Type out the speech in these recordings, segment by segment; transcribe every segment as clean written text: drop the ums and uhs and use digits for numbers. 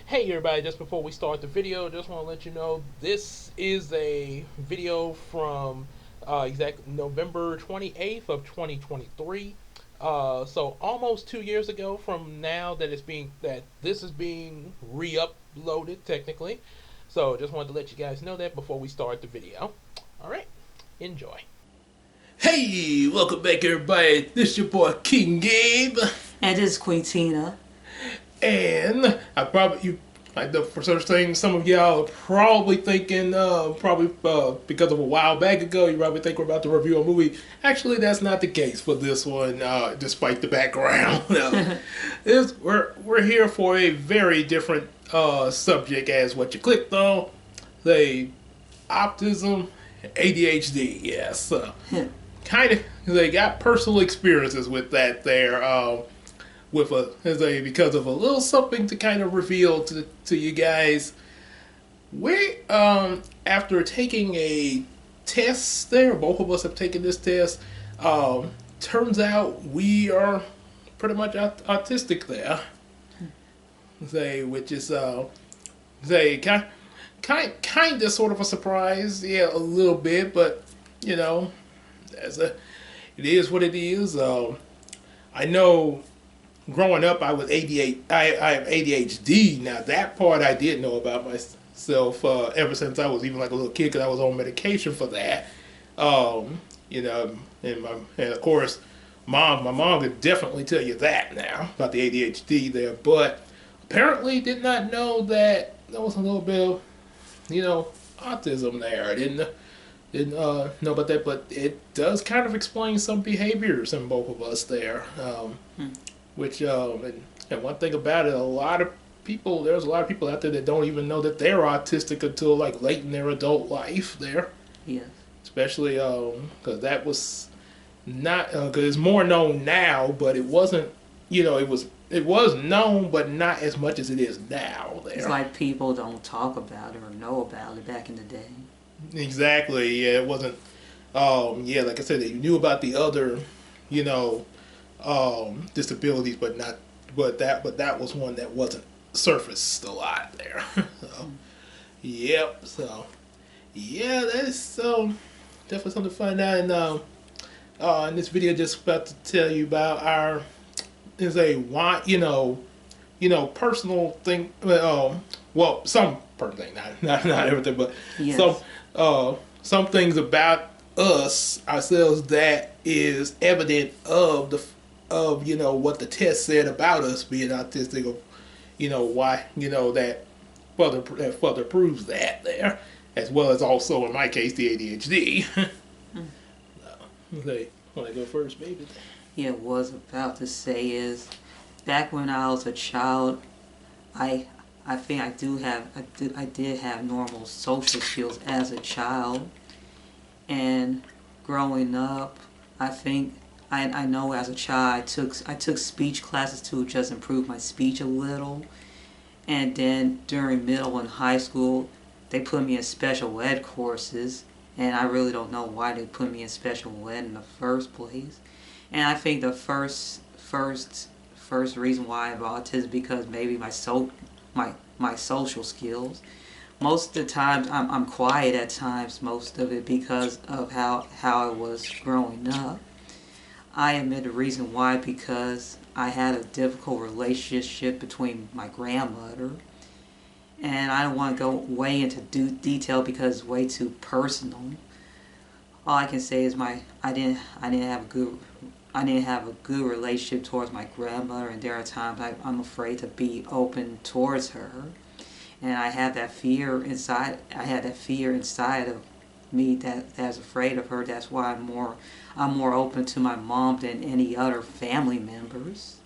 Hey everybody, just before we start the video, just want to let you know this is a video from exactly November 28th of 2023. So almost 2 years ago from now that this is being re-uploaded technically. So just wanted to let you guys know that before we start the video. Alright, enjoy. Hey, welcome back everybody. This your boy King Gabe. And this is Queen Tina. And I probably you like the for such things some of y'all are probably thinking because of a while back ago you probably think we're about to review a movie. Actually that's not the case for this one, despite the background. We're here for a very different subject as what you clicked on. Say autism, ADHD, yes. Kind of they got personal experiences with that there, with because of a little something to kind of reveal to you guys. We after taking a test there, both of us have taken this test. Turns out we are pretty much autistic there. Say which is say kind of sort of a surprise, yeah, a little bit, but you know. It is what it is. I know growing up I was ADHD. I have ADHD. Now that part I did know about myself ever since I was even like a little kid because I was on medication for that. You know, and of course, my mom could definitely tell you that now about the ADHD there, but apparently did not know that there was a little bit of autism there. I didn't know about that, but it does kind of explain some behaviors in both of us there. Which and one thing about it, there's a lot of people out there that don't even know that they're autistic until like late in their adult life there. Yes. Especially because that was not because it's more known now, but it wasn't. It was known, but not as much as it is now. There. It's like people don't talk about it or know about it back in the day. Exactly. Yeah, it wasn't. Yeah, like I said, you knew about the other, you know, disabilities, but not. But that was one that wasn't surfaced a lot there. So, yep. So, yeah, that's definitely something to find out. And in this video, just about to tell you about our is a why personal thing. Well, some personal thing, not everything, but Yes. some things about us ourselves that is evident of what the test said about us being autistic, or why that further proves that there, as well as also in my case the ADHD. Okay, want to go first, baby? Yeah, was about to say is back when I was a child, I I think I did have normal social skills as a child, and growing up, I think I know as a child I took speech classes to just improve my speech a little, and then during middle and high school, they put me in special ed courses, and I really don't know why they put me in special ed in the first place. And I think the first reason why I have autism because maybe my social skills. Most of the times I'm quiet at times, most of it because of how I was growing up. I admit the reason why because I had a difficult relationship between my grandmother, and I don't want to go way into detail because it's way too personal. All I can say is I didn't have a good relationship towards my grandmother, and there are times I'm afraid to be open towards her, and I had that fear inside. I had that fear inside of me that's afraid of her. That's why I'm more open to my mom than any other family members.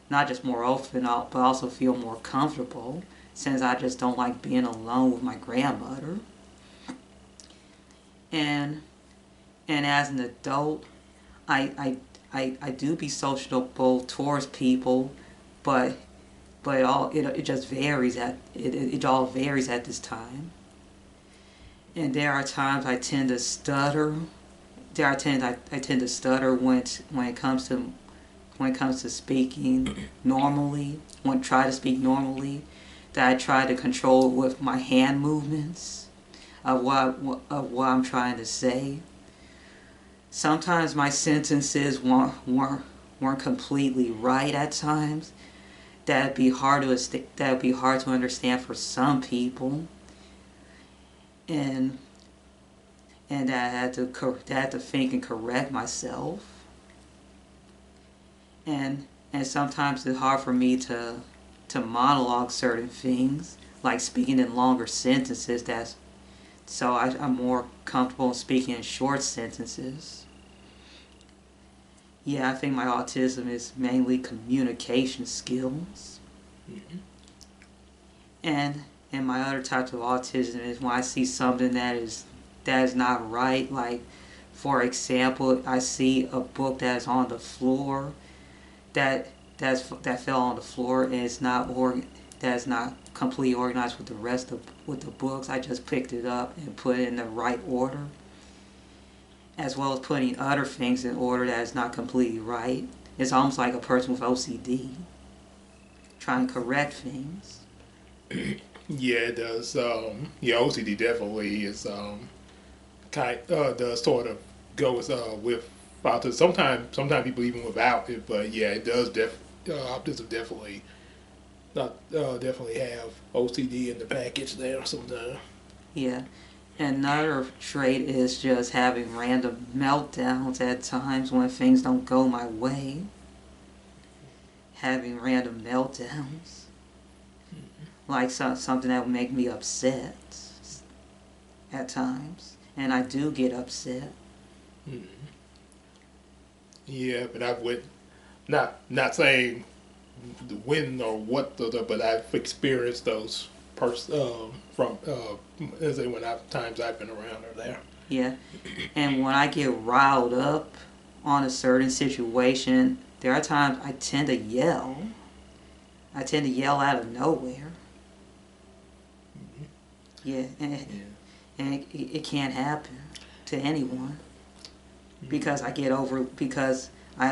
Not just more open, but also feel more comfortable since I just don't like being alone with my grandmother. And as an adult, I do be sociable towards people, but it just varies it all varies at this time. And there are times I tend to stutter. I tend to stutter when it comes to speaking normally. When try to speak normally, I try to control with my hand movements of what I'm trying to say. Sometimes my sentences weren't completely right at times. That'd be hard to understand for some people, and I had to think and correct myself. And sometimes it's hard for me to monologue certain things, like speaking in longer sentences. I'm more comfortable speaking in short sentences. Yeah, I think my autism is mainly communication skills. Mm-hmm. And my other types of autism is when I see something that is not right. Like, for example, I see a book that is on the floor that fell on the floor and that's not completely organized with the rest of with the books. I just picked it up and put it in the right order, as well as putting other things in order that is not completely right. It's almost like a person with OCD trying to correct things. Yeah, it does. Yeah, OCD definitely is does sort of go with autism. Sometimes people even without it, but yeah, it does. Autism definitely definitely have OCD in the package there sometimes. Yeah. Another trait is just having random meltdowns at times when things don't go my way. Having random meltdowns. Like something that would make me upset at times. And I do get upset. Mm-hmm. Yeah, but I've went not saying when or what but I've experienced those from as I when times I've been around or there. Yeah, and when I get riled up on a certain situation, there are times I tend to yell. I tend to yell out of nowhere. Mm-hmm. Yeah, and it can't happen to anyone because I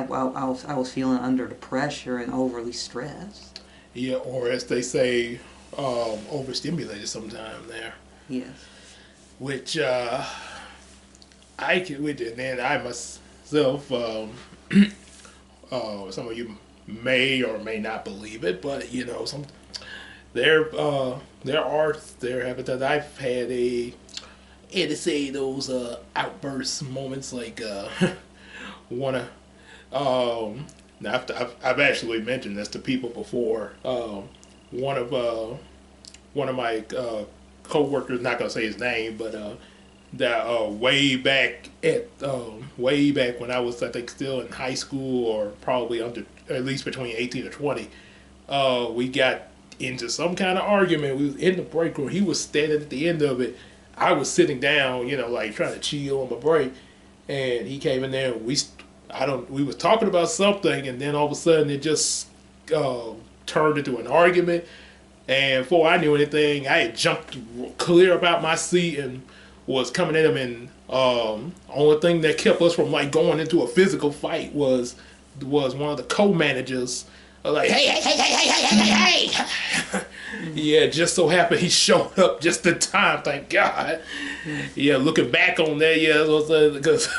was feeling under the pressure and overly stressed. Yeah, or as they say, overstimulated sometime there. Yes. Which and then I myself, some of you may or may not believe it, but you know, there have that I've had to say those outbursts moments like wanna now I've actually mentioned this to people before. One of my co-workers, not gonna say his name, but that way back when I was, I think, still in high school or probably under at least between 18 or 20, we got into some kind of argument. We was in the break room. He was standing at the end of it. I was sitting down, you know, like trying to chill on my break, and he came in there. And we was talking about something, and then all of a sudden it just turned into an argument. And before I knew anything, I had jumped clear about my seat and was coming at him. And only thing that kept us from like going into a physical fight was one of the co-managers like, hey. Yeah, just so happened he showed up just in time. Thank God. Yeah, looking back on that, yeah, because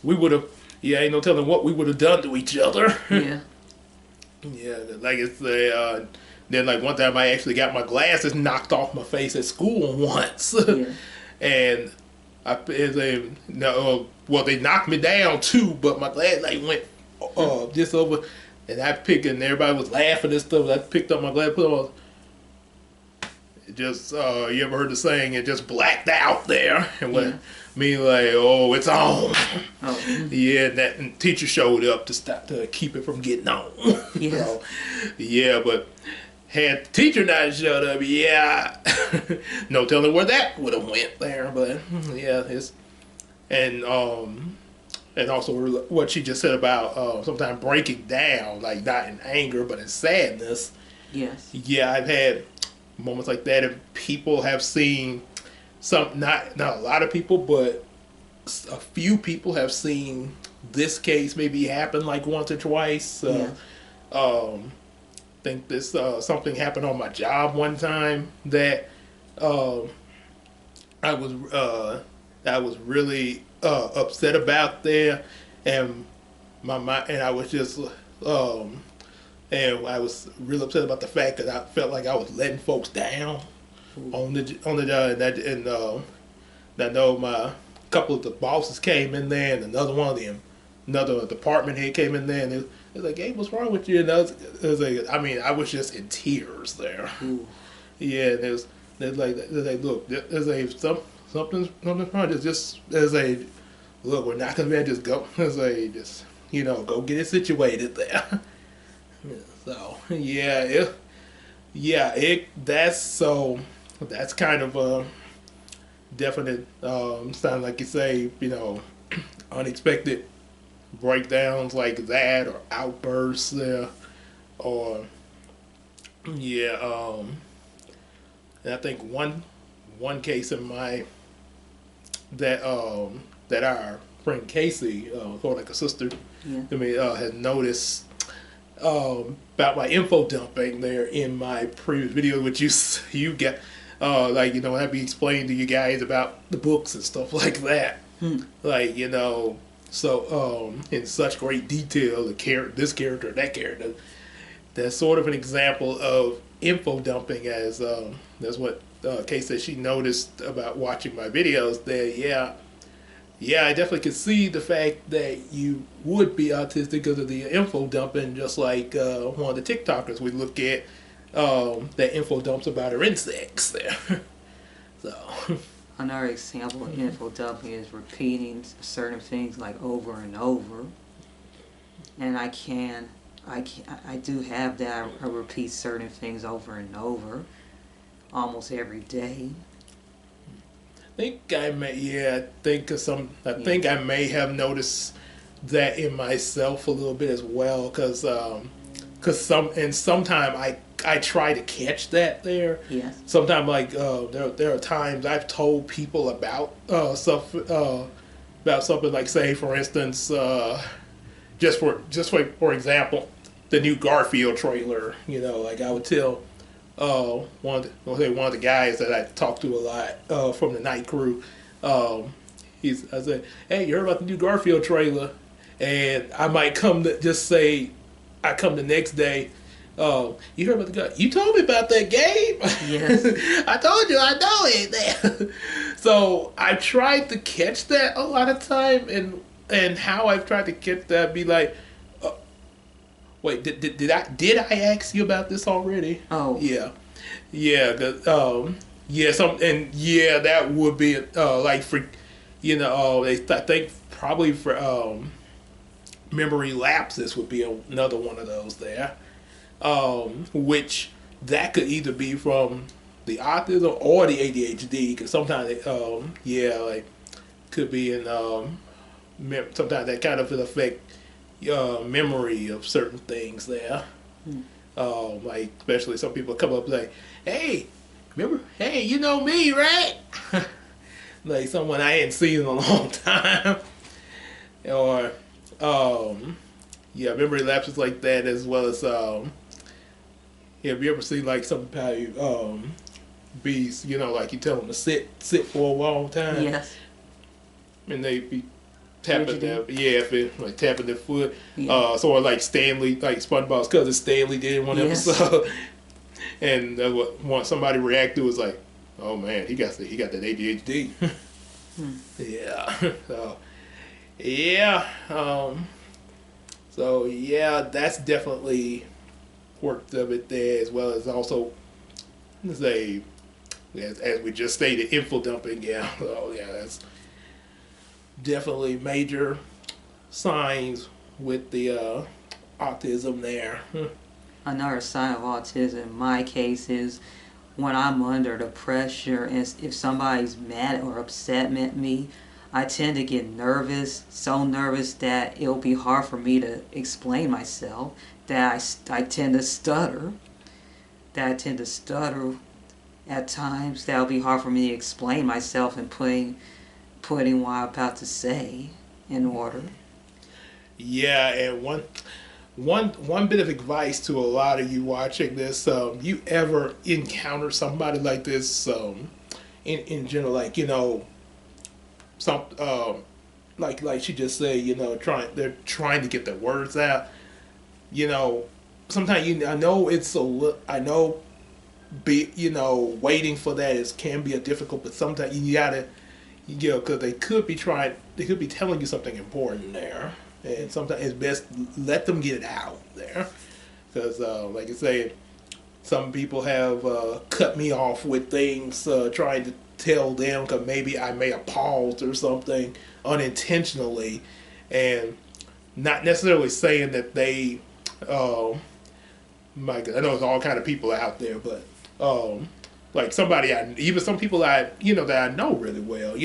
we would have. Yeah, ain't no telling what we would have done to each other. Yeah. Yeah, like it's then like one time I actually got my glasses knocked off my face at school once, Yeah. and they knocked me down too, but my glass like went just over, and and everybody was laughing and stuff. I picked up my glass, put on. It just you ever heard the saying? It just blacked out there, and when me like, oh, it's on. Oh. Yeah, and teacher showed up to keep it from getting on. Yeah. So, yeah, but had the teacher not showed up, yeah, no telling where that would have went there. But yeah, and also what she just said about sometimes breaking down, like not in anger but in sadness. Yes. Yeah, I've had moments like that, and people have seen not a lot of people, but a few people have seen this case maybe happen like once or twice. They think this something happened on my job one time that uh, I was really upset about there, and my mind, and I was just and I was really upset about the fact that I felt like I was letting folks down on the job, and I know my couple of the bosses came in there, and another department head came in there, and it was like, "Hey, what's wrong with you?" And it was like, I mean, I was just in tears there. Ooh. Yeah, and there's like, look, there's a something's wrong. There's a look, we're not gonna be able to just go. There's a just go get it situated there. So that's kind of a definite sound like you say, unexpected breakdowns like that or outbursts there, or yeah, and I think one case in my that our friend Casey, sort of like a sister Yeah. to me, had noticed about my info dumping there in my previous video, which you get like when I be explaining to you guys about the books and stuff like that, like so in such great detail, this character, that character. That's sort of an example of info dumping, as that's what Kay said she noticed about watching my videos. That yeah, I definitely could see the fact that you would be autistic because of the info dumping, just like one of the TikTokers we look at that info dumps about her insects there. So Another example of info dumping is repeating certain things like over and over. And I do have that. I repeat certain things over and over, almost every day. think I may, yeah, I think I may have noticed that in myself a little bit as well, because sometime I try to catch that there. Yes. Sometimes there are times I've told people about stuff about something, like, say, for instance, for example, the new Garfield trailer. Like, I would tell one of the guys that I talked to a lot from the night crew. I said, "Hey, you heard about the new Garfield trailer?" And I might come to just say, I come the next day. You heard about the guy? You told me about that, Gabe. Yes. I told you, I know it. So I tried to catch that a lot of time, and how I've tried to catch that, be like, wait, did I ask you about this already? Oh. Yeah, yeah, that would be like, for I think probably for memory lapses would be another one of those there, which that could either be from the autism or the ADHD, because sometimes like, could be in sometimes that kind of will affect memory of certain things there. Like, especially some people come up like, "Hey, remember? Hey, you know me, right?" Like someone I hadn't seen in a long time, or memory lapses like that, as well as have you ever seen, like, somebody bees, like, you tell them to sit for a long time, Yes. and they be tapping tapping their foot. Yeah. Sort of like Stanley, like SpongeBob's cousin Stanley did in one Yes. episode. And what somebody reacted was like, "Oh man, he got that ADHD." Yeah. So yeah. So yeah, that's definitely worked of it there, as well as also as we just stated, info dumping. Yeah. So yeah, that's definitely major signs with the autism there. Another sign of autism in my case is when I'm under the pressure, and if somebody's mad or upset at me, I tend to get nervous, so nervous that it'll be hard for me to explain myself, that I tend to stutter, at times. That'll be hard for me to explain myself and putting what I'm about to say in order. Yeah, and one bit of advice to a lot of you watching this: you ever encounter somebody like this, in general, like some like she just said, they're trying to get their words out. You know, sometimes I know I know be waiting for that is can be a difficult, but sometimes you gotta because they could be telling you something important there, and sometimes it's best let them get it out there, because like I say, some people have cut me off with things trying to tell them because maybe I may have paused or something unintentionally, and not necessarily saying that they uh, my God, I know there's all kind of people out there, but like even some people that I know really well,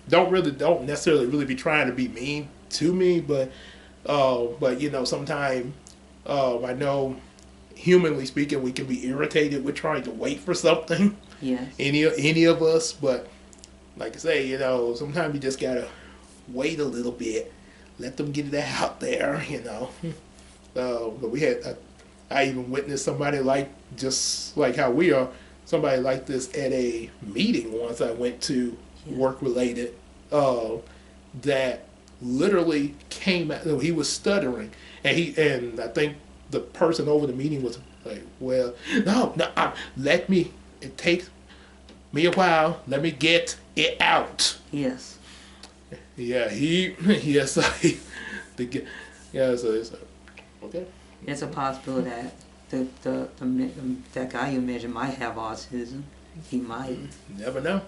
don't necessarily really be trying to be mean to me, but sometimes I know, humanly speaking, we can be irritated with trying to wait for something. Yes. Any of us, but like I say, sometimes you just gotta wait a little bit, let them get it out there. But I even witnessed somebody just like how we are, somebody like this at a meeting once I went to, work related, that literally came out. He was stuttering, and I think the person over the meeting was like, "Well, no, let me. It takes me a while. Let me get it out." Yes. Yeah, yes, yeah, so it's okay. It's a possibility that that guy you mentioned might have autism. He might. You never know.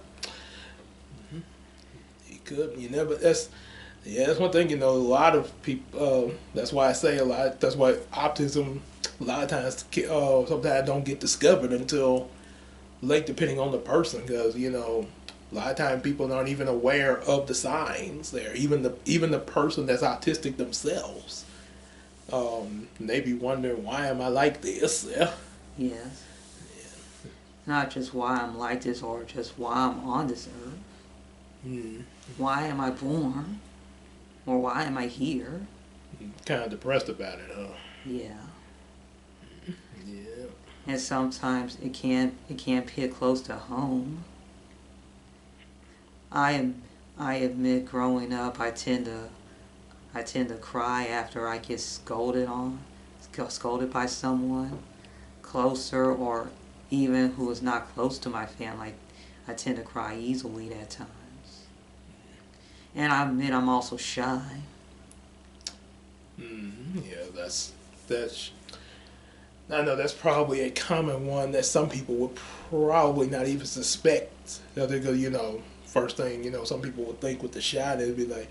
He could. You never. That's one thing. A lot of people. That's why I say a lot. That's why autism a lot of times sometimes don't get discovered until late, depending on the person, because a lot of times people aren't even aware of the signs there. Even the person that's autistic themselves. They be wondering, why am I like this? Yeah. Yes. Not just why I'm like this, or just why I'm on this earth. Why am I born? Or why am I here? Kind of depressed about it, huh? Yeah. Yeah. And sometimes it can't hit close to home. I admit, growing up, I tend to cry after I get scolded by someone closer, or even who is not close to my family. I tend to cry easily at times. And I admit I'm also shy. Yeah, that's. I know that's probably a common one that some people would probably not even suspect. First thing, some people would think with the shy, they'd be like,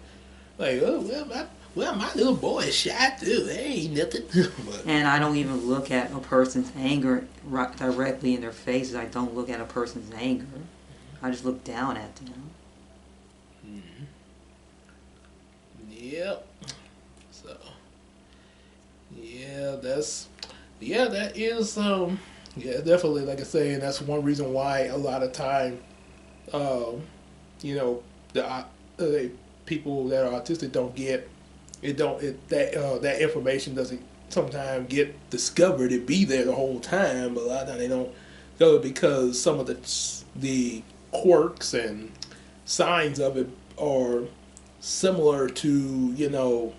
oh, my little boy is shy too. There ain't nothing. And I don't even look at a person's anger directly in their faces. I don't look at a person's anger. I just look down at them. Yep. So, that is definitely, like I say, and that's one reason why a lot of time, the people that are autistic don't get it. That information doesn't sometimes get discovered. It be there the whole time, but a lot of times they don't go, because some of the quirks and signs of it are similar to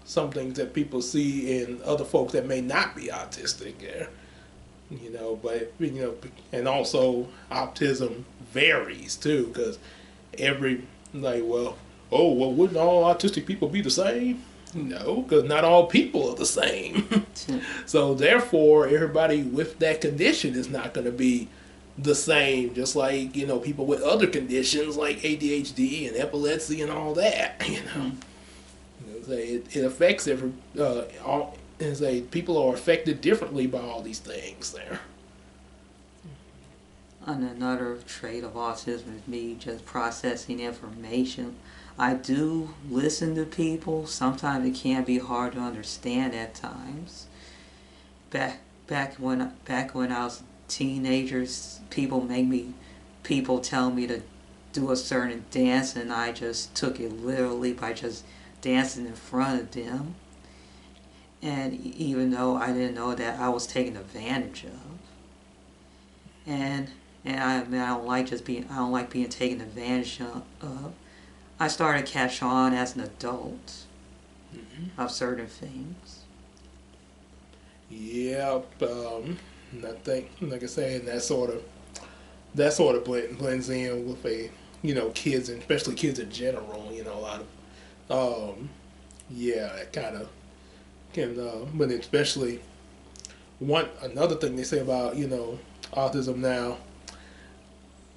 some things that people see in other folks that may not be autistic. But and also autism varies too, because wouldn't all autistic people be the same? No, because not all people are the same. So therefore, everybody with that condition is not going to be the same. Just like people with other conditions like ADHD and epilepsy and all that. It affects people are affected differently by all these things there. And another trait of autism is me just processing information. I do listen to people. Sometimes it can be hard to understand at times. Back when I was teenagers, people tell me to do a certain dance, and I just took it literally by just dancing in front of them. and even though I didn't know that I was taken advantage of, and I don't like being taken advantage of. I started to catch on as an adult of certain things. Yeah, I think, like I say, and that sort of blends in with kids, and especially kids in general. A lot of that kind of can, but especially another thing they say about autism now.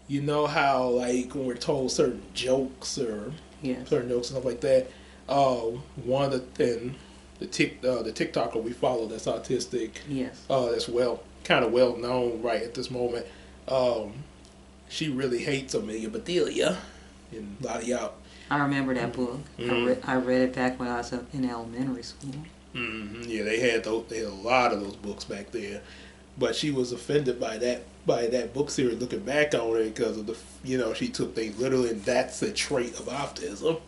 You know how, like, when we're told certain jokes or Yes. certain jokes and stuff like that, one of the TikToker we follow that's autistic, Yes. that's kind of well known right at this moment. She really hates Amelia Bedelia, and a lot of y'all. I remember that book. Mm-hmm. I read it back when I was in elementary school. Mm-hmm. Yeah, they had a lot of those books back then, but she was offended by that book series. Looking back on it, because of she took things literally, and that's a trait of autism.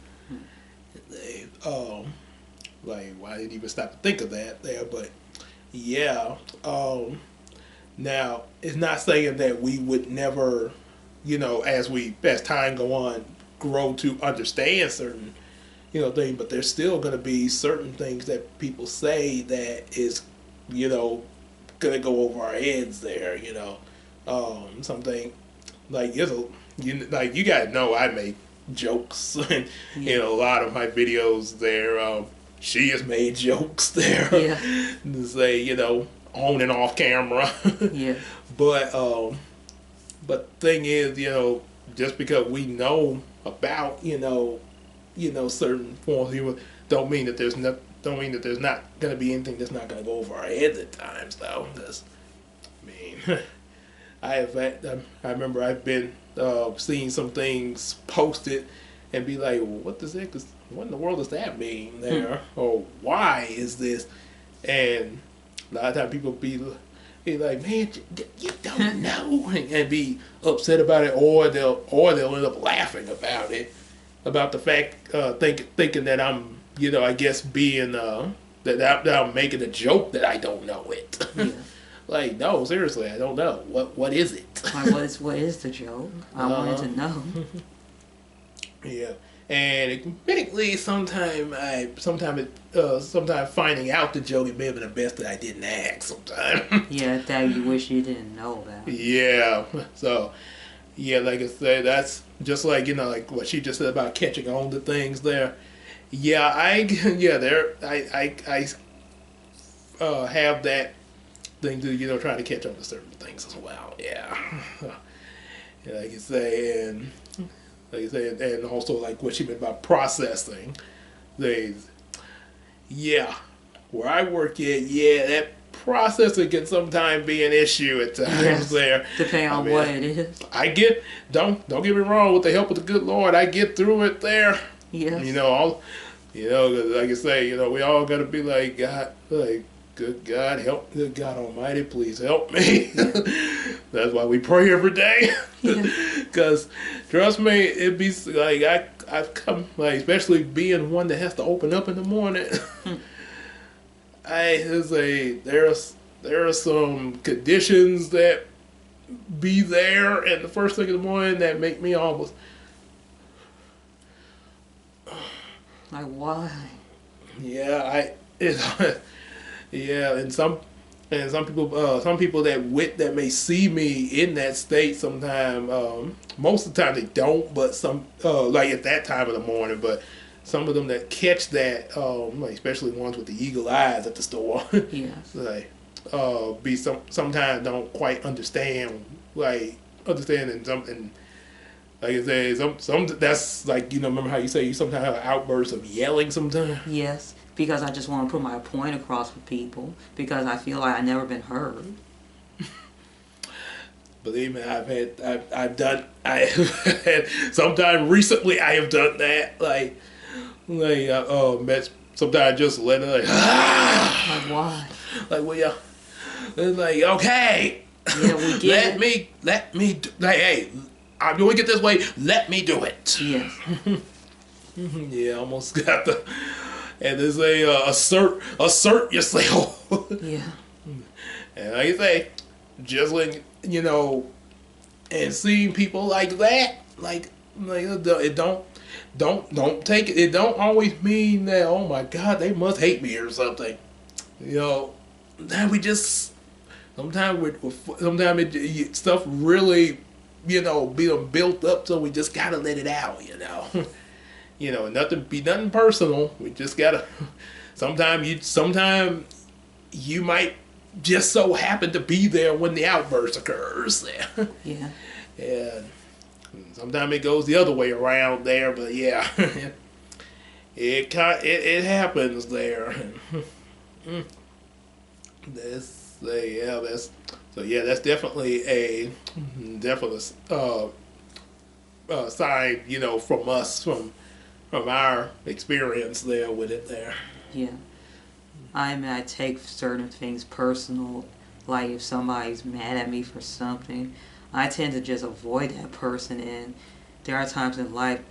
They, like, why didn't even stop to think of that there? But yeah, now it's not saying that we would never, as time go on, grow to understand certain things, but there's still going to be certain things that people say that is going to go over our heads there. Something like you gotta know I make jokes in a lot of my videos there. She has made jokes there to say on and off camera. Yeah. But thing is, just because we know about certain forms of humor, don't mean that there's not going to be anything that's not going to go over our heads at times, though. I remember I've been seeing some things posted and be like, well, what in the world does that mean there? Or why is this? And a lot of times people be like, man, you don't know, and be upset about it, or they'll end up laughing about it, about the fact, thinking that I'm, I guess being that I'm making a joke that I don't know it. Yeah. Like, no, seriously, I don't know. What is it? Like, what is the joke? I wanted to know. Yeah, and admittedly, sometimes finding out the joke, it may have been the best that I didn't ask. Sometimes. Yeah, that you wish you didn't know about. Yeah. So, yeah, like I said, that's just like like what she just said about catching on to things there. Yeah, I have that thing to trying to catch on to certain things as well. Yeah. Like you say, and also like what she meant by processing things. Yeah, where I work at, that processing can sometimes be an issue at times there. Depending on what it is. Don't get me wrong, with the help of the good Lord, I get through it there. Yes. Like I say, we all gotta be like, God, like, good God Almighty, please help me. That's why we pray every day. Because trust me, it be like I've come, like, especially being one that has to open up in the morning. There are some conditions that be there at the first thing in the morning that make me almost like, why? Yeah, and some people that may see me in that state sometime, most of the time they don't, but some like at that time of the morning, but some of them that catch that, like especially ones with the eagle eyes at the store, Yes. like sometimes don't quite understand and like I say, some that's like, remember how you say you sometimes have outbursts of yelling sometimes? Yes, because I just want to put my point across for people, because I feel like I've never been heard. Believe me, I've done sometime recently I have done that, like sometimes just let it Like, why? like, well, yeah, it's like, okay, Yeah, we get let me like, hey, I'm doing it this way, let me do it. Yes. Yeah, almost got the and they say assert yourself. Yeah. And like I say, just like and seeing people like that, like it don't take it. It don't always mean that, oh my God, they must hate me or something. That we just sometimes stuff really be built up, so we just gotta let it out. Nothing personal. We just gotta. Sometimes you might just so happen to be there when the outburst occurs. Yeah. And sometimes it goes the other way around there, but yeah, it happens there. That's definitely a definite sign, from us, from our experience there with it there. Yeah. I take certain things personal. Like if somebody's mad at me for something, I tend to just avoid that person. And there are times in life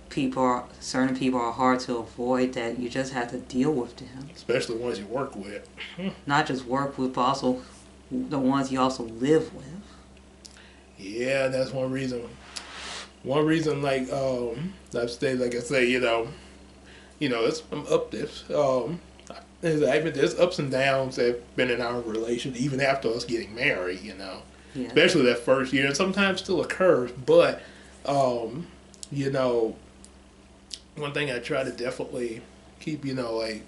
certain people are hard to avoid, that you just have to deal with them. Especially ones you work with. Not just work with, but also the ones you also live with. Yeah, that's one reason. One reason, like I say, it's up this. There's ups and downs that have been in our relation, even after us getting married. Yeah. Especially that first year, and sometimes still occurs. But one thing I try to definitely keep, okay,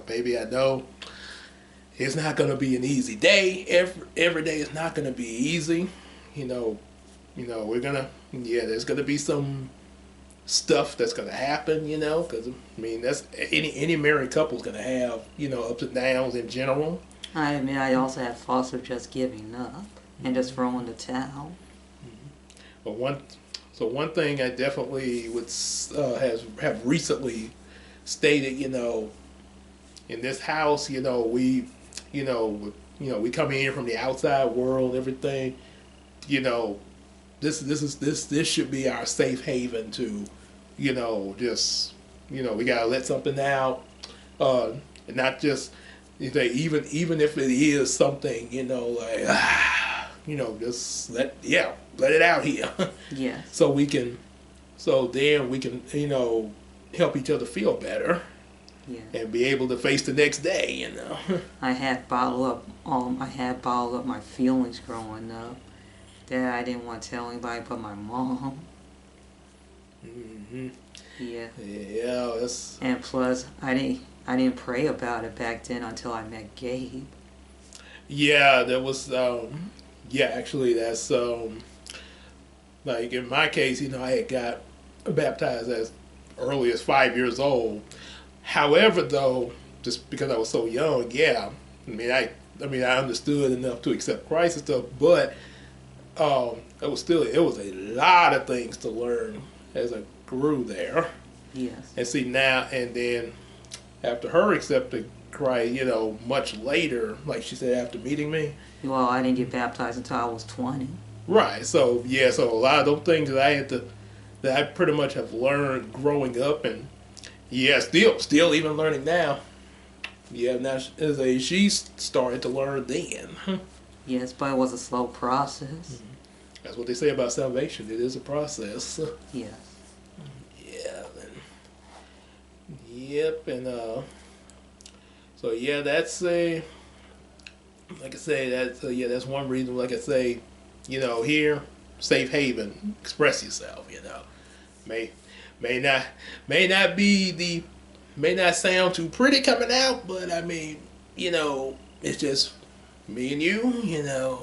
baby, I know it's not gonna be an easy day. Every day is not gonna be easy. There's gonna be some stuff that's gonna happen, because that's any married couple's gonna have, ups and downs in general. I admit I also have thoughts of just giving up and just throwing the towel. But one thing I definitely would have recently stated, in this house, we come in from the outside world, everything, this should be our safe haven to, we gotta let something out, and not just even if it is something, just let it out here. Yes. So then we can, help each other feel better. Yeah. And be able to face the next day. I had bottled up my feelings growing up that I didn't want to tell anybody but my mom. Mm-hmm. Yeah. Yeah. And plus, I didn't pray about it back then until I met Gabe. Yeah, that was. Actually, that's like in my case. I had got baptized as early as 5 years old. However, though, just because I was so young, I understood enough to accept Christ and stuff, but it was a lot of things to learn as I grew there. Yes. And see now, and then after her accepting Christ, much later, like she said, after meeting me. Well, I didn't get baptized until I was 20. Right. So so a lot of those things that I pretty much have learned growing up, and still even learning now. Yeah, now she started to learn then. Yes, but it was a slow process. Mm-hmm. That's what they say about salvation. It is a process. Yes. Yeah. Yep. And so that's like I say, that's one reason. Like I say, here, safe haven, express yourself. May not sound too pretty coming out, but it's just me and you, and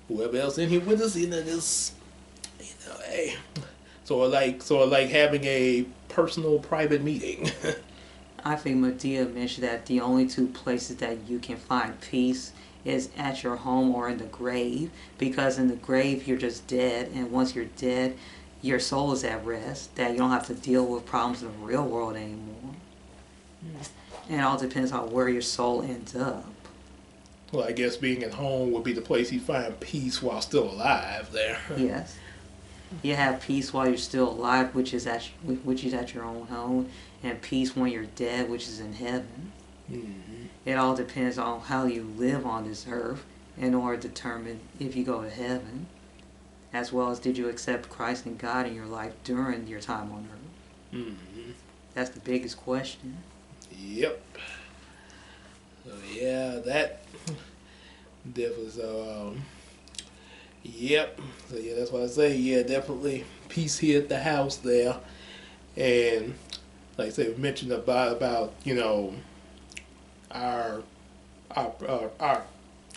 whoever else in here with us, just, hey, sort of like having a personal private meeting. I think Medea mentioned that the only two places that you can find peace is at your home or in the grave, because in the grave you're just dead, and once you're dead, your soul is at rest, that you don't have to deal with problems in the real world anymore. And it all depends on where your soul ends up. Well, I guess being at home would be the place you find peace while still alive there. Yes. You have peace while you're still alive, which is at your own home, and peace when you're dead, which is in heaven. Mm-hmm. It all depends on how you live on this earth in order to determine if you go to heaven, as well as did you accept Christ and God in your life during your time on earth. Mm-hmm. That's the biggest question. Yep. So yeah, that definitely. So yep. So yeah, that's what I say. Yeah, definitely peace here at the house there, and like I said, we mentioned about our our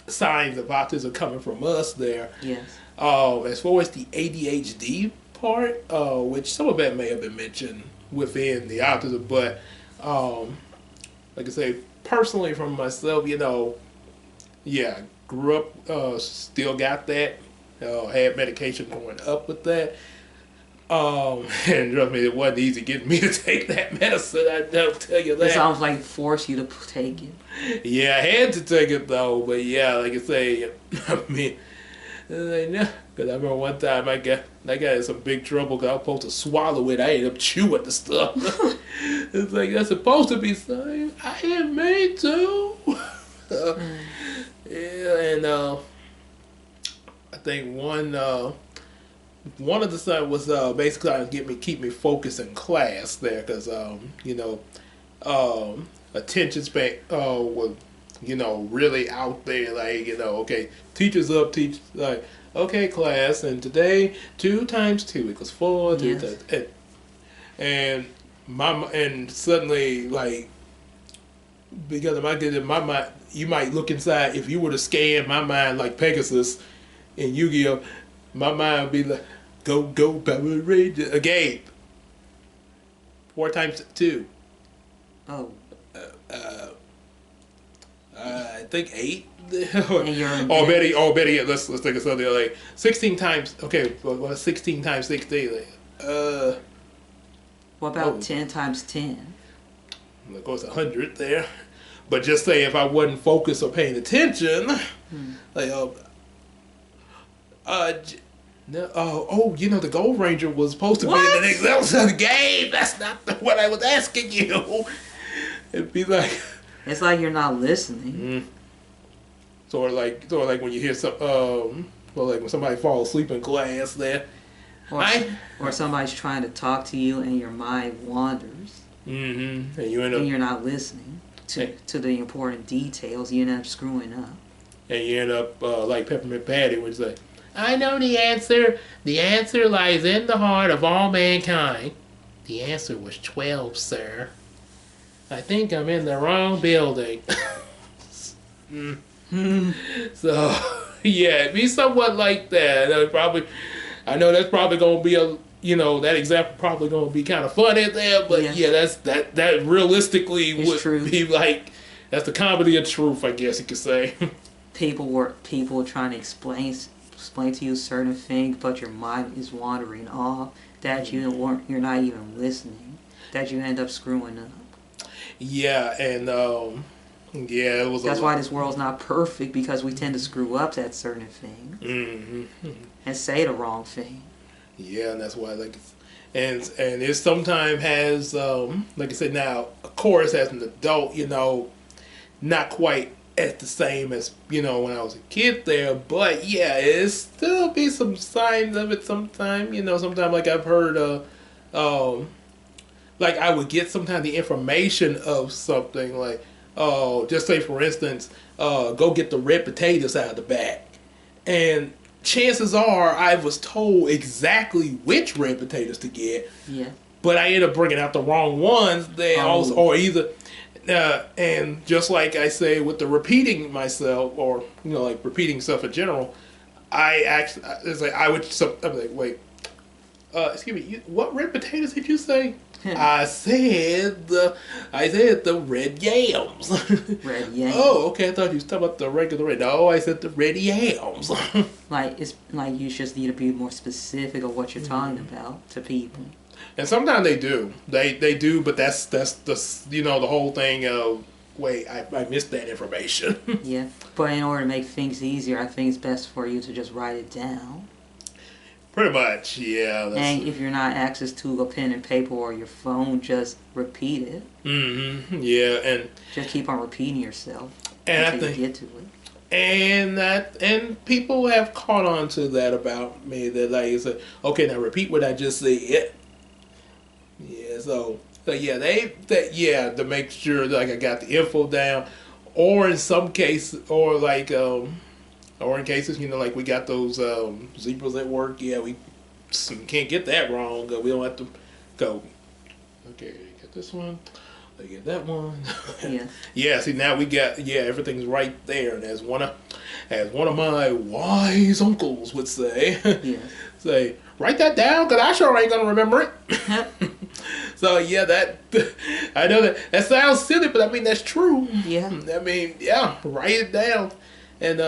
signs of autism coming from us there. Yes. As far as the ADHD part, which some of that may have been mentioned within the autism, but like I say, personally from myself, yeah, grew up, still got that, had medication going up with that. And trust me, it wasn't easy getting me to take that medicine. I don't tell you that. It sounds like force you to take it. Yeah, I had to take it though, but yeah, like I say, I mean, because I remember one time I got in some big trouble because I was supposed to swallow it. I ended up chewing the stuff. It's like that's supposed to be something I ain't made to. Yeah, and I think one of the stuff was basically trying to keep me focused in class there because attention span was really out there, like okay, teachers up, teach like okay class, and today 2 times 2 equals 4. Yes. And suddenly, like, because if I get in my mind, you might look inside. If you were to scan my mind like Pegasus in Yu-Gi-Oh, my mind would be like, go Power Ranger. Gabe, 4 times 2. Oh. I think 8. And Betty, let's take something like 16 times. Okay, well, 16 times 16. Like, what about 10 times 10? Of course, 100 there. But just say if I wasn't focused or paying attention, like, the Gold Ranger was supposed to be in the next episode of the game. That's not what I was asking you. It'd be like, it's like you're not listening. Mm-hmm. Sort of like when you hear like when somebody falls asleep in class there. Or somebody's trying to talk to you and your mind wanders. Mm-hmm. And you're not listening to the important details. You end up screwing up. And you end up like Peppermint Patty, which is like, I know the answer. The answer lies in the heart of all mankind. The answer was 12, sir. I think I'm in the wrong building. So, yeah, it'd be somewhat like that. I know that's probably going to be that example probably going to be kind of funny there, but yes. Yeah, that realistically it's would true. Be like, that's the comedy of truth, I guess you could say. People trying to explain to you certain things, but your mind is wandering off, that you're not even listening, that you end up screwing up. Yeah, and it was. That's why this world's not perfect, because we tend to screw up at certain things and say the wrong thing. Yeah, and that's why and it sometimes has like I said, now of course as an adult, not quite as the same as when I was a kid there, but yeah, it still be some signs of it sometimes. Sometimes like I've heard like I would get sometimes the information of something like, just say for instance, go get the red potatoes out of the bag. And chances are I was told exactly which red potatoes to get. Yeah. But I ended up bringing out the wrong ones. Or either, and just like I say with the repeating myself, or like repeating stuff in general, I'm like, wait, excuse me, what red potatoes did you say? I said the red yams. Red yams. Oh, okay. I thought you was talking about the regular red. No, I said the red yams. It's like you just need to be more specific of what you're talking about to people. And sometimes they do. They do, but that's the the whole thing of wait, I missed that information. Yeah, but in order to make things easier, I think it's best for you to just write it down. Pretty much, yeah. And if you're not access to a pen and paper or your phone, just repeat it. Yeah, and Just keep on repeating yourself I until think you get to it. and people have caught on to that about me. That like it's like, okay, now repeat what I just said. Yeah, so yeah, to make sure like I got the info down, or in some cases, or in cases, like we got those zebras at work. Yeah, we can't get that wrong. We don't have to go. Okay, get this one. I get that one. Yeah. Yeah. See, now we got everything's right there. And as one of my wise uncles would say, Yeah. say write that down because I sure ain't gonna remember it. So yeah, that I know that sounds silly, but I mean that's true. Yeah. I mean, yeah, write it down, and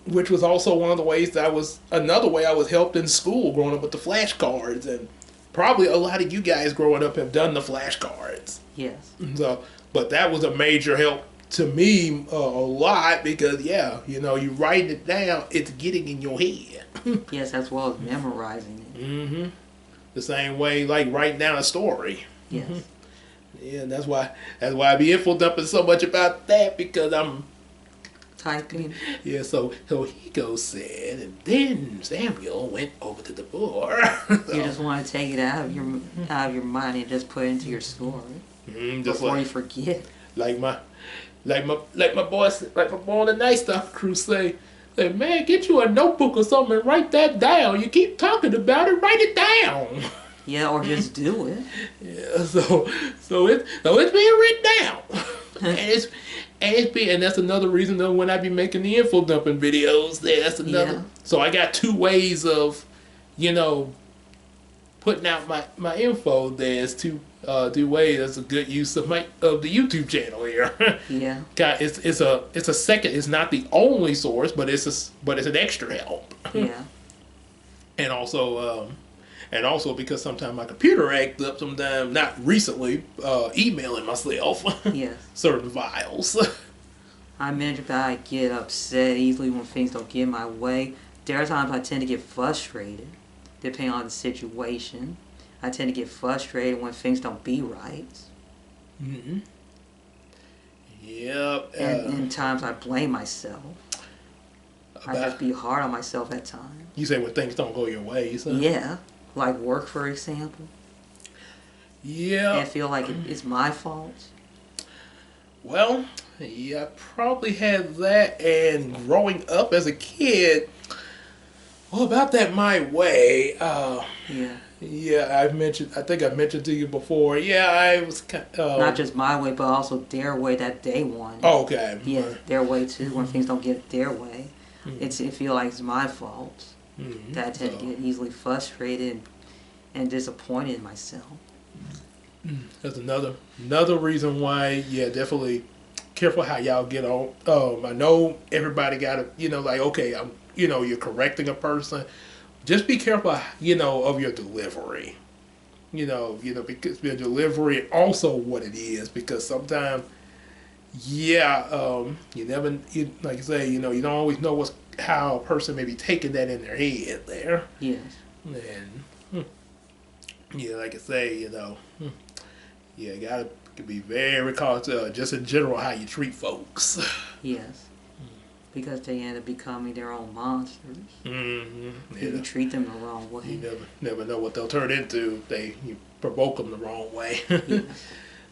which was also one of the ways that another way I was helped in school growing up with the flashcards, and probably a lot of you guys growing up have done the flashcards. Yes. So, but that was a major help to me a lot because you writing it down, it's getting in your head. Yes, as well as memorizing it. The same way like writing down a story. Yes. Yeah, and that's why I be info dumping so much about that because I'm Typing. yeah. So Higo said, and then Samuel went over to the board. You just want to take it out of your mind and just put it into your story just before like you forget. like my boy on the Night Stuff crew say, man, get you a notebook or something and write that down. You keep talking about it, write it down. Yeah, or just do it. Yeah, so it's being written down, and that's another reason though when I be making the info dumping videos. That's another. Yeah. So I got two ways of, putting out my info. There's two ways. That's a good use of the YouTube channel here. Yeah. It's a second. It's not the only source, but it's an extra help. Yeah. And also because sometimes my computer acts up. Sometimes not recently, emailing myself Yes. certain files. I mentioned that I get upset easily when things don't get my way. There are times I tend to get frustrated, depending on the situation. I tend to get frustrated when things don't be right. Mm-hmm. Yep. And times I blame myself. I just be hard on myself at times. You say when things don't go your way, you say? Yeah. Like work, for example. Yeah. And feel like it's my fault. Well, yeah, I probably had that, and growing up as a kid, well, about that my way, Yeah. yeah, I think I mentioned to you before, yeah, I was Not just my way, but also their way that they want. oh, okay. Yeah, their way too. When things don't get their way, it feel like it's my fault. That I tend to get easily frustrated and disappointed in myself. That's another reason why, yeah, definitely careful how y'all get on. I know everybody got to, like, okay, you're correcting a person. Just be careful, of your delivery. Because your delivery also what it is. Because sometimes, yeah, like you say, you don't always know how a person may be taking that in their head there. Yes. And yeah, like I say, yeah, you gotta be very cautious, just in general, how you treat folks. Yes. Because they end up becoming their own monsters. Mm-hmm. If you treat them the wrong way. You never know what they'll turn into if you provoke them the wrong way. Yes.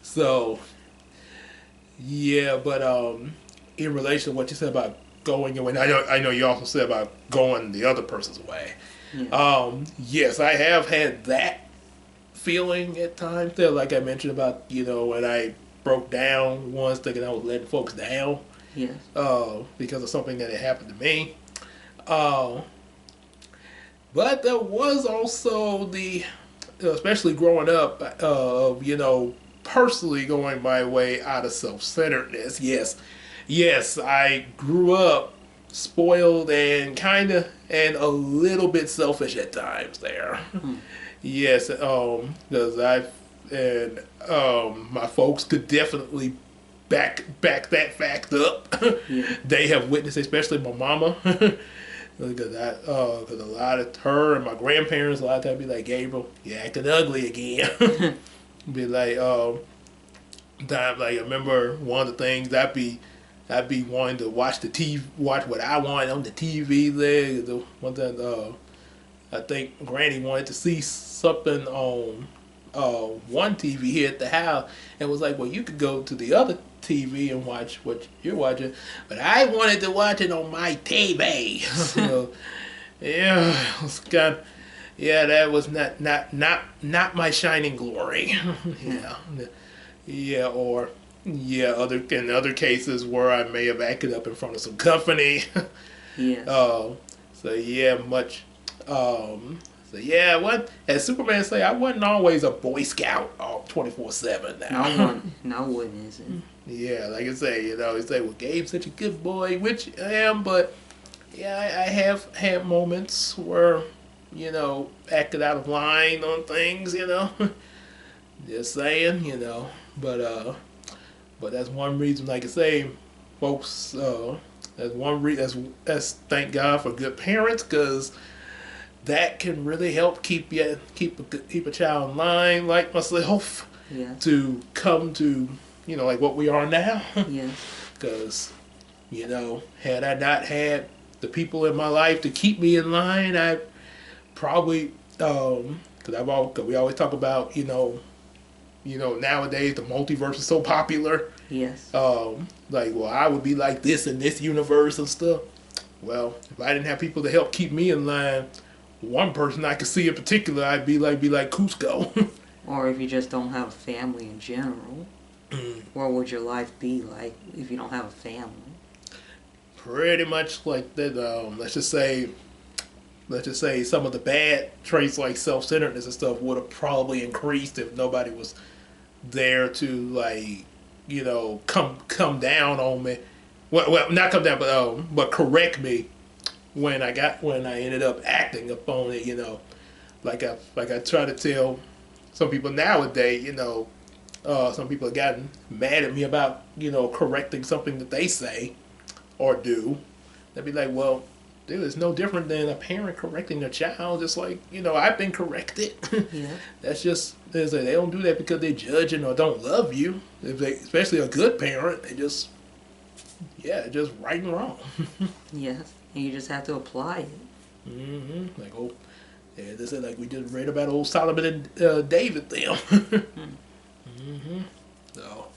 So, yeah, but in relation to what you said about going your way, I know you also said about going the other person's way. Yes. Yes, I have had that feeling at times there, like I mentioned about, when I broke down once thinking I was letting folks down. Yes. Because of something that had happened to me. But there was also especially growing up, personally going my way out of self-centeredness. Yes, I grew up spoiled and a little bit selfish at times there. Yes, because my folks could definitely back that fact up. Yeah. They have witnessed, especially my mama. Because a lot of her and my grandparents a lot of times be like, Gabriel, you acting ugly again. Be like, time like I remember one of the things I'd be wanting to watch the TV, watch what I wanted on the TV. There, the one time I think Granny wanted to see something on one TV here at the house, and was like, well, you could go to the other TV and watch what you're watching, but I wanted to watch it on my TV. So, yeah, it was kind. Yeah, that was not my shining glory. Yeah, yeah, or yeah, in other cases where I may have acted up in front of some company. Yes. So yeah, much. So yeah, what as Superman say, I wasn't always a Boy Scout 24/7. Now, No one isn't. yeah, like I say, you say, well, Gabe's such a good boy, which I am, but yeah, I have had moments where acted out of line on things, just saying, but that's one reason, like I say, folks. That's one reason. That's thank God for good parents, because that can really help keep a child in line like myself. Yeah. To come to like what we are now. Yes. Because had I not had the people in my life to keep me in line, I probably because we always talk about nowadays the multiverse is so popular. Yes. Like, well, I would be like this in this universe and stuff. Well, if I didn't have people to help keep me in line, one person I could see in particular, I'd be like Cusco. Or if you just don't have a family in general, what would your life be like if you don't have a family? Pretty much like that. Let's just say some of the bad traits like self-centeredness and stuff would have probably increased if nobody was there to come down on me. Well, not come down, but correct me when I ended up acting upon it. Like I try to tell some people nowadays. Some people have gotten mad at me about correcting something that they say or do. They'd be like, well, dude, it's no different than a parent correcting their child. Just like I've been corrected. Yeah. That's just they don't do that because they're judging or don't love you. Especially a good parent, they just right and wrong. Yes, and you just have to apply it. Mm-hmm. Like yeah, this is like we just read about old Solomon and David them. Mm-hmm. So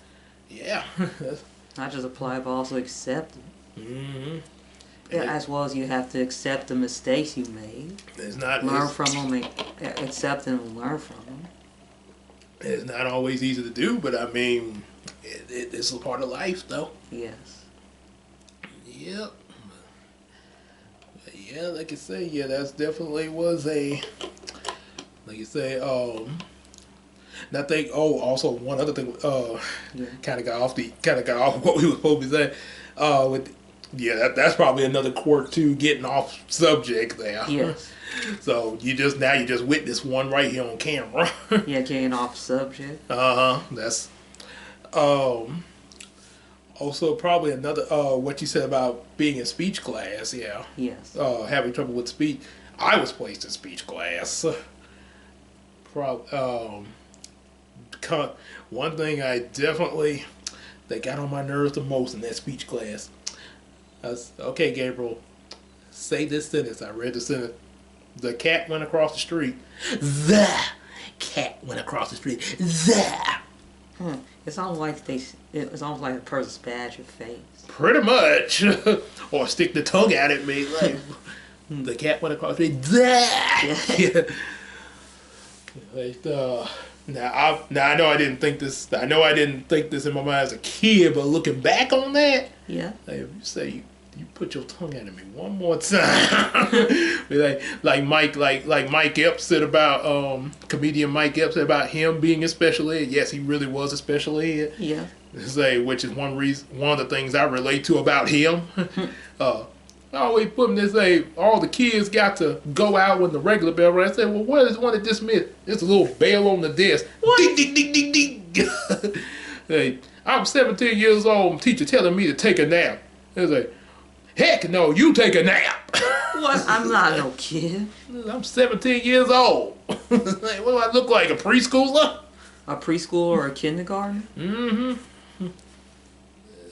yeah, Not just apply, but also accept it. mm-hmm. As well as you have to accept the mistakes you made. Learn from them, and accept them and learn from them. It's not always easy to do, but I mean, it's a part of life, though. Yes. Yep. Yeah, like I say, yeah, that's definitely was a, like you say, and I think, also one other thing, kind of got off what we were supposed to say, that's probably another quirk too, getting off subject there. Yes. So you just witnessed one right here on camera. Yeah, getting off subject. That's also probably another what you said about being in speech class. Yeah. Yes. Having trouble with speech. I was placed in speech class. One thing that got on my nerves the most in that speech class. I was, okay, Gabriel, say this sentence. I read the sentence. The cat went across the street. The cat went across the street. It's almost like it's almost like a person spat at your face. Pretty much. Or stick the tongue out at me like the cat went across the street. Yeah. Like, now I know I didn't think this. I know I didn't think this in my mind as a kid, but looking back on that, yeah. Like if you say you put your tongue out at me one more time, like Mike Epps said about comedian Mike Epps said about him being a special ed. Yes, he really was a special ed. Yeah. Which is one of the things I relate to about him. I always put him to say all the kids got to go out when the regular bell rang. I said, well, what is one to dismiss? It's a little bell on the desk. Ding, ding, ding, ding, ding. Hey, I'm 17 years old. Teacher telling me to take a nap. It's like, Heck no, you take a nap. What? I'm not no kid. I'm 17 years old. Like, what do I look like, a preschooler? A preschool or a kindergarten? Mm-hmm.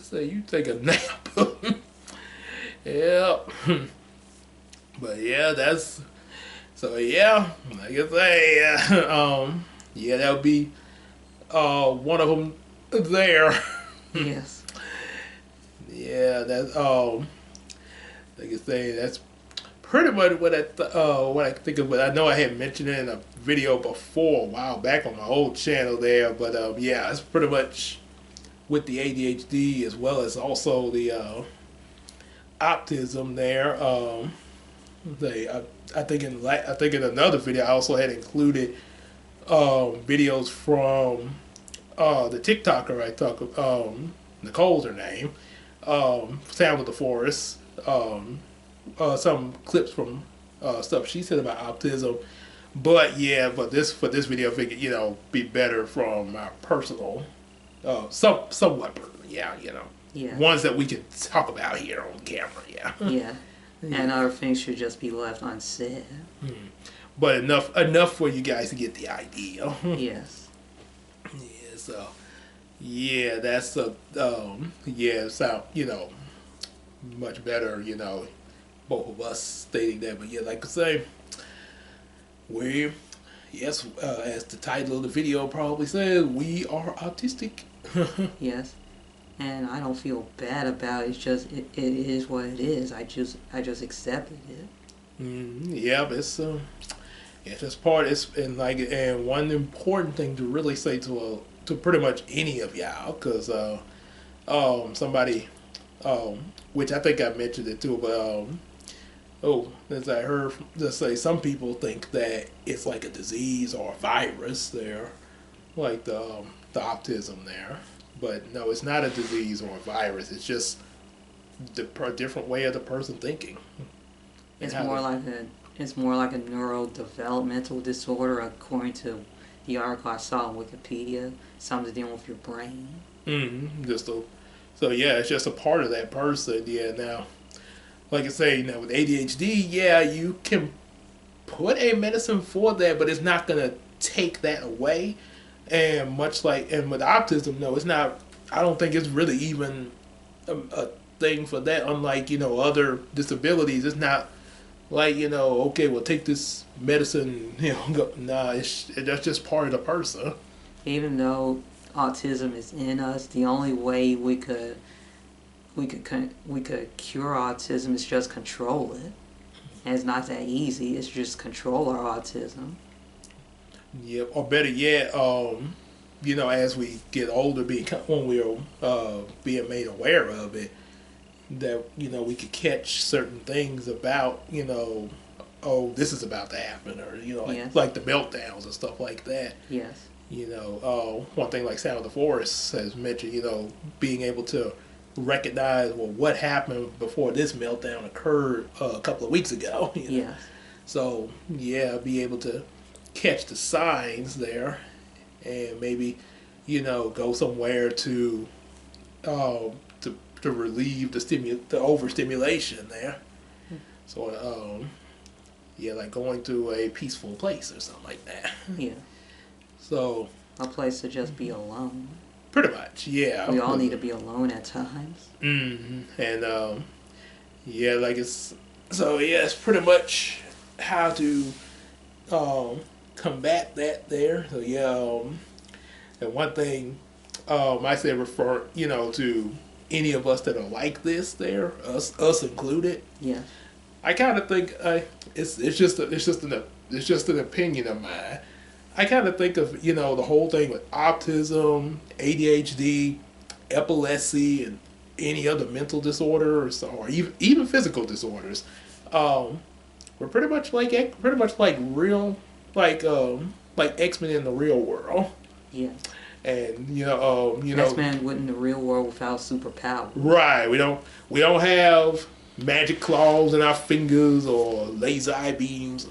So you take a nap. Yeah. But yeah, that's so yeah. Like I say, yeah, that would be one of them there. Yes. Yeah, that's like I say, that's pretty much what I think of. But I know I had mentioned it in a video before a while back on my old channel there. But yeah, it's pretty much with the ADHD as well as also the autism there. I think in another video I also had included videos from the TikToker I talk Nicole's her name, Sound of the Forest, some clips from stuff she said about autism. But yeah, for this video, I figured be better from my personal, somewhat, yeah, Yeah. ones that we can talk about here on camera, yeah. Yeah. And other things should just be left unsaid. But enough for you guys to get the idea. Yes. Yeah, so yeah, that's yeah, so much better, both of us stating that. But yeah, like I say, we yes, as the title of the video probably says, we are autistic. Yes. And I don't feel bad about it. It's just it is what it is. I just accepted it. Yeah, but it's just part. And one important thing to really say to pretty much any of y'all, because somebody which I think I mentioned it too, but as I heard, let's say some people think that it's like a disease or a virus there, like the autism there. But no, it's not a disease or a virus. It's just a different way of the person thinking. It's more like a neurodevelopmental disorder, according to the article I saw on Wikipedia. Something dealing with your brain. So yeah, it's just a part of that person. Yeah. Now, like I say, with ADHD, yeah, you can put a medicine for that, but it's not gonna take that away. And with autism, no, it's not. I don't think it's really even a thing for that. Unlike other disabilities, it's not like okay, well take this medicine. Nah, that's just part of the person. Even though autism is in us, the only way we could cure autism is just control it. And it's not that easy. It's just control our autism. Yeah, or better yet, as we get older, when we're being made aware of it, that we could catch certain things about oh, this is about to happen, or Yes. like the meltdowns and stuff like that. Yes. One thing like Sound of the Forest has mentioned, being able to recognize what happened before this meltdown occurred a couple of weeks ago. Yes. So yeah, be able to catch the signs there, and maybe go somewhere to relieve the overstimulation there. So yeah, like going to a peaceful place or something like that. Yeah. So A place to just be alone. pretty much, yeah. We all need to be alone at times. And yeah, like it's pretty much how to combat that there. So yeah, and one thing I say refer to any of us that are like this there, us included. Yeah. I kind of think it's just an opinion of mine. I kind of think of the whole thing with autism, ADHD, epilepsy, and any other mental disorders or even physical disorders. We're pretty much like real like X-Men in the real world. Yeah. And X-Men went in the real world without superpowers. Right. We don't have magic claws in our fingers or laser eye beams.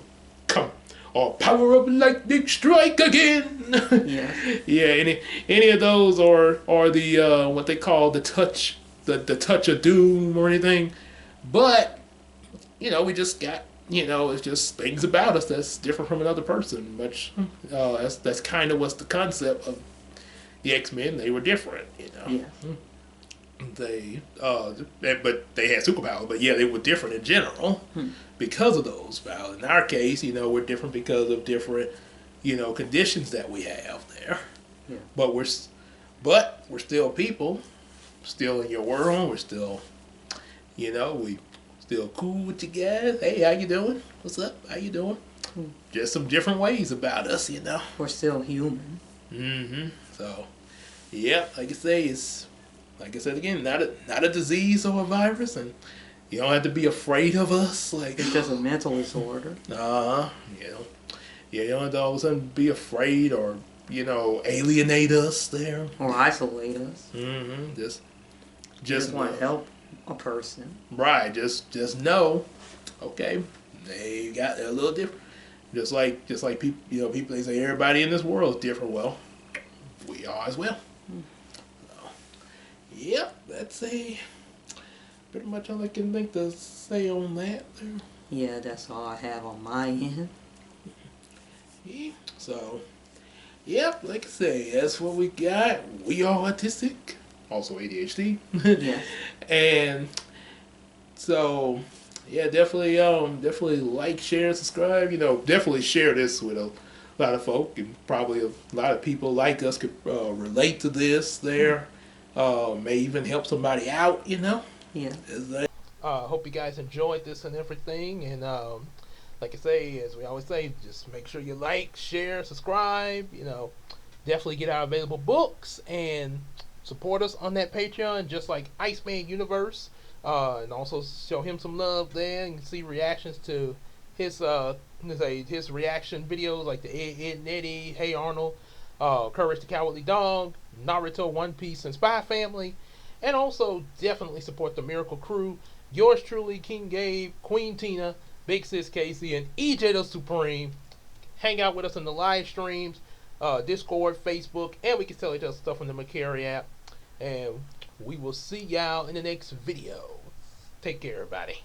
Or power of lightning strike again. Yeah. Yeah, any of those or the what they call the touch of doom or anything. But we just got it's just things about us that's different from another person. Much that's kind of what's the concept of the X-Men. They were different. Yes. They but they had superpowers. But yeah, they were different in general because of those powers. In our case, we're different because of different conditions that we have there. Yeah. But we're still people, still in your world. We're still we still cool with you guys. Hey, how you doing? What's up? How you doing? Just some different ways about us. We're still human. So, yeah, like I said again, not a disease or a virus, and you don't have to be afraid of us. Like It's just a mental disorder. You don't have to all of a sudden be afraid or alienate us there. Or isolate us. Just want to help a person. Right. Just know, okay, they're a little different. Just like people, people they say everybody in this world is different. Well, we are as well. So, yep, that's pretty much all I can think to say on that. Yeah, that's all I have on my end. Yeah. So, yep, like I say, that's what we got. We are autistic, also ADHD. Yes. And so, yeah, definitely like, share, and subscribe. Definitely share this with a lot of folk, and probably a lot of people like us could relate to this. May even help somebody out. Yeah. Hope you guys enjoyed this and everything. And like I say, as we always say, just make sure you like, share, subscribe. Definitely get our available books and support us on that Patreon, just like Iceman Universe. And also show him some love there. You can see reactions to his his reaction videos like the Ed and Eddie, Hey Arnold, Courage the Cowardly Dog, Naruto, One Piece, and Spy Family. And also definitely support the Miracle Crew. Yours truly, King Gabe, Queen Tina, Big Sis Casey, and EJ the Supreme. Hang out with us in the live streams, Discord, Facebook, and we can tell each other stuff on the Macari app. And we will see y'all in the next video. Take care, everybody.